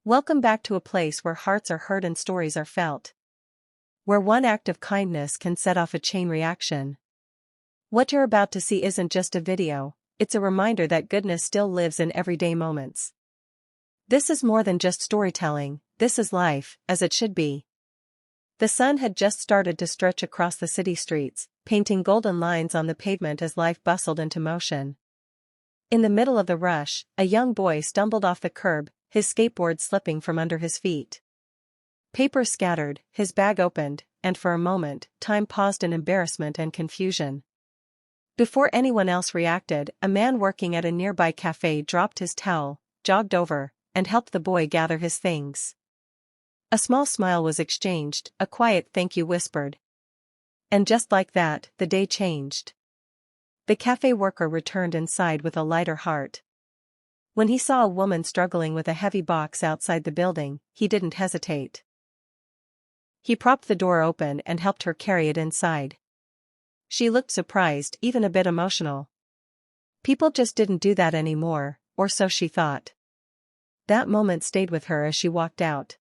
Welcome back to a place where hearts are heard and stories are felt. Where one act of kindness can set off a chain reaction. What you're about to see isn't just a video, it's a reminder that goodness still lives in everyday moments. This is more than just storytelling, this is life, as it should be. The sun had just started to stretch across the city streets, painting golden lines on the pavement as life bustled into motion. In the middle of the rush, a young boy stumbled off the curb, his skateboard slipping from under his feet. Papers scattered, his bag opened, and for a moment, time paused in embarrassment and confusion. Before anyone else reacted, a man working at a nearby cafe dropped his towel, jogged over, and helped the boy gather his things. A small smile was exchanged, a quiet thank you whispered. And just like that, the day changed. The cafe worker returned inside with a lighter heart. When he saw a woman struggling with a heavy box outside the building, he didn't hesitate. He propped the door open and helped her carry it inside. She looked surprised, even a bit emotional. People just didn't do that anymore, or so she thought. That moment stayed with her as she walked out.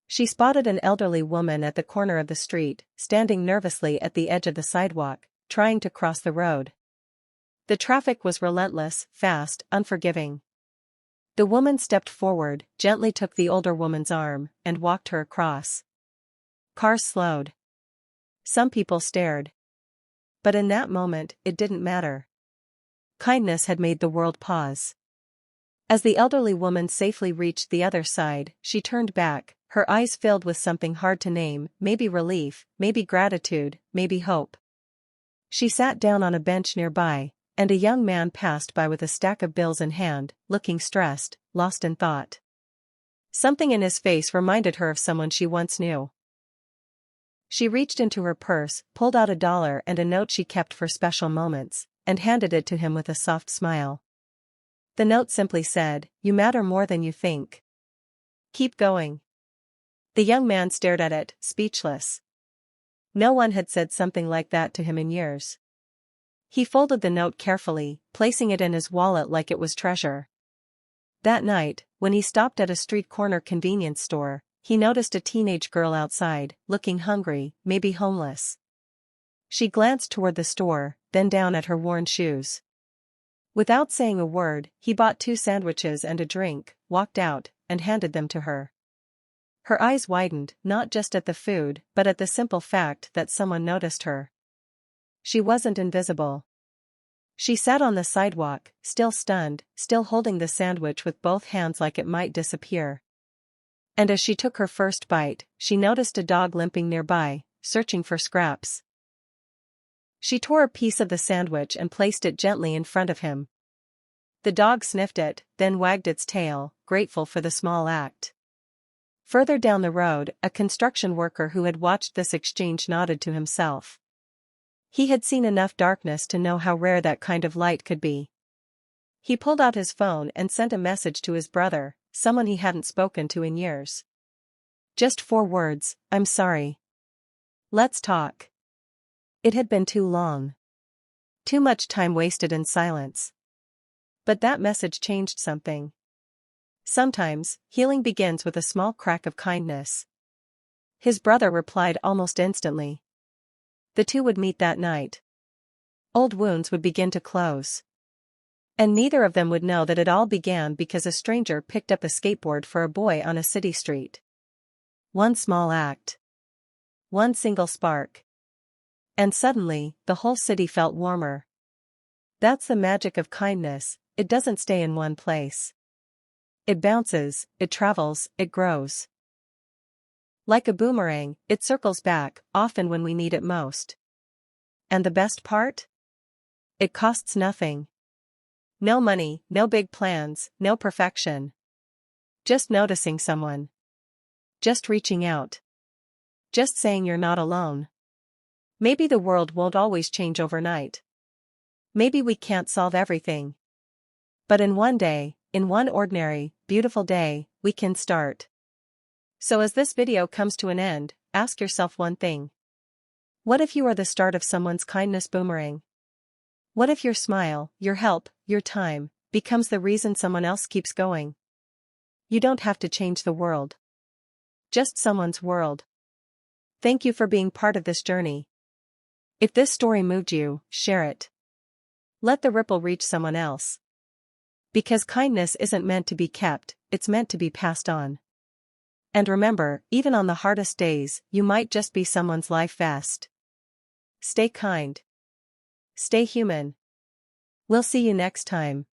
She spotted an elderly woman at the corner of the street, standing nervously at the edge of the sidewalk, trying to cross the road. The traffic was relentless, fast, unforgiving. The woman stepped forward, gently took the older woman's arm, and walked her across. Cars slowed. Some people stared. But in that moment, it didn't matter. Kindness had made the world pause. As the elderly woman safely reached the other side, she turned back, her eyes filled with something hard to name, maybe relief, maybe gratitude, maybe hope. She sat down on a bench nearby, and a young man passed by with a stack of bills in hand, looking stressed, lost in thought. Something in his face reminded her of someone she once knew. She reached into her purse, pulled out $1 and a note she kept for special moments, and handed it to him with a soft smile. The note simply said, "You matter more than you think. Keep going." The young man stared at it, speechless. No one had said something like that to him in years. He folded the note carefully, placing it in his wallet like it was treasure. That night, when he stopped at a street corner convenience store, he noticed a teenage girl outside, looking hungry, maybe homeless. She glanced toward the store, then down at her worn shoes. Without saying a word, he bought 2 sandwiches and a drink, walked out, and handed them to her. Her eyes widened, not just at the food, but at the simple fact that someone noticed her. She wasn't invisible. She sat on the sidewalk, still stunned, still holding the sandwich with both hands like it might disappear. And as she took her first bite, she noticed a dog limping nearby, searching for scraps. She tore a piece of the sandwich and placed it gently in front of him. The dog sniffed it, then wagged its tail, grateful for the small act. Further down the road, a construction worker who had watched this exchange nodded to himself. He had seen enough darkness to know how rare that kind of light could be. He pulled out his phone and sent a message to his brother, someone he hadn't spoken to in years. Just 4 words, "I'm sorry. Let's talk." It had been too long. Too much time wasted in silence. But that message changed something. Sometimes, healing begins with a small crack of kindness. His brother replied almost instantly. The two would meet that night. Old wounds would begin to close. And neither of them would know that it all began because a stranger picked up a skateboard for a boy on a city street. One small act. One single spark. And suddenly, the whole city felt warmer. That's the magic of kindness, it doesn't stay in one place. It bounces, it travels, it grows. Like a boomerang, it circles back, often when we need it most. And the best part? It costs nothing. No money, no big plans, no perfection. Just noticing someone. Just reaching out. Just saying you're not alone. Maybe the world won't always change overnight. Maybe we can't solve everything. But in one day, in one ordinary, beautiful day, we can start. So as this video comes to an end, ask yourself one thing. What if you are the start of someone's kindness boomerang? What if your smile, your help, your time, becomes the reason someone else keeps going? You don't have to change the world. Just someone's world. Thank you for being part of this journey. If this story moved you, share it. Let the ripple reach someone else. Because kindness isn't meant to be kept, it's meant to be passed on. And remember, even on the hardest days, you might just be someone's life vest. Stay kind. Stay human. We'll see you next time.